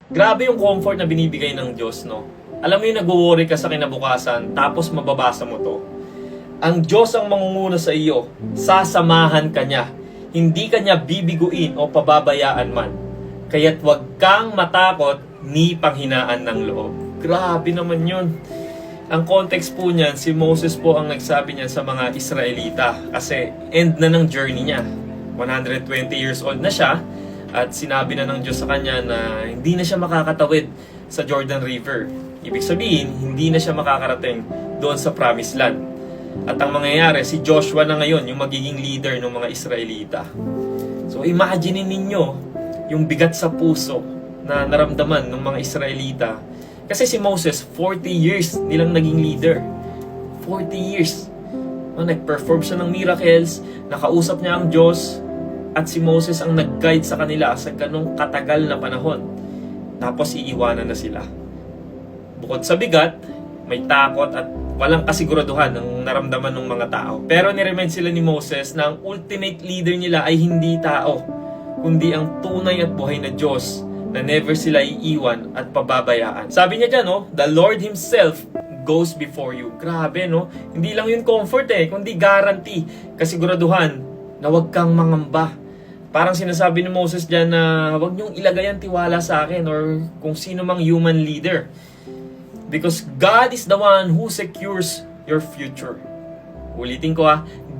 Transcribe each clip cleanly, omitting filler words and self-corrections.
Grabe yung comfort na binibigay ng Diyos, no? Alam mo yung nag-worry ka sa kinabukasan, tapos mababasa mo to. Ang Diyos ang mangunguna sa iyo, sasamahan ka niya. Hindi ka niya bibiguin o pababayaan man. Kaya't huwag kang matakot ni panghinaan ng loob. Grabe naman yun. Ang context po niyan, si Moses po ang nagsabi niyan sa mga Israelita. Kasi end na ng journey niya. 120 years old na siya. At sinabi na ng Diyos sa kanya na hindi na siya makakatawid sa Jordan River. Ibig sabihin, hindi na siya makakarating doon sa Promised Land. At ang mangyayari, si Joshua na ngayon yung magiging leader ng mga Israelita. So imagine ninyo yung bigat sa puso na naramdaman ng mga Israelita. Kasi si Moses, 40 years nilang naging leader. 40 years. Nag-perform siya ng miracles, nakausap niya ang Diyos, at si Moses ang nag-guide sa kanila sa ganong katagal na panahon. Tapos iiwanan na sila. Bukod sa bigat, may takot at walang kasiguraduhan ang naramdaman ng mga tao. Pero niremind sila ni Moses na ang ultimate leader nila ay hindi tao, kundi ang tunay at buhay na Diyos na never sila iiwan at pababayaan. Sabi niya dyan, no? The Lord Himself goes before you. Grabe, no? Hindi lang yun comfort kundi guarantee, kasiguraduhan na huwag kang mangamba. Parang sinasabi ni Moses dyan na huwag niyong ilagay ang tiwala sa akin or kung sino mang human leader. Because God is the one who secures your future. Ulitin ko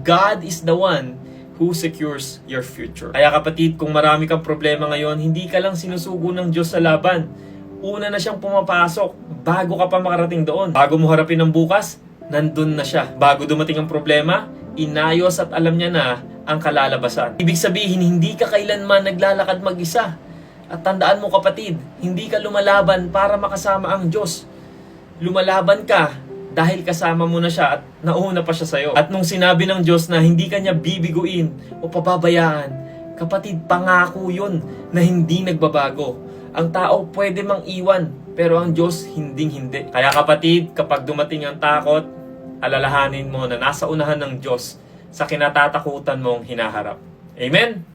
God is the one who secures your future. Kaya kapatid, kung marami kang problema ngayon, hindi ka lang sinusugo ng Diyos sa laban. Una na siyang pumapasok bago ka pa makarating doon. Bago mo harapin ang bukas, nandun na siya. Bago dumating ang problema, inayos at alam niya na ang kalalabasan. Ibig sabihin, hindi ka kailanman naglalakad mag-isa. At tandaan mo kapatid, hindi ka lumalaban para makasama ang Diyos. Lumalaban ka dahil kasama mo na siya at nauna pa siya sa'yo. At nung sinabi ng Diyos na hindi ka niya bibiguin o pababayaan, kapatid, pangako yun na hindi nagbabago. Ang tao pwede mang iwan, pero ang Diyos hinding-hindi. Kaya kapatid, kapag dumating ang takot, alalahanin mo na nasa unahan ng Diyos sa kinatatakutan mong hinaharap. Amen?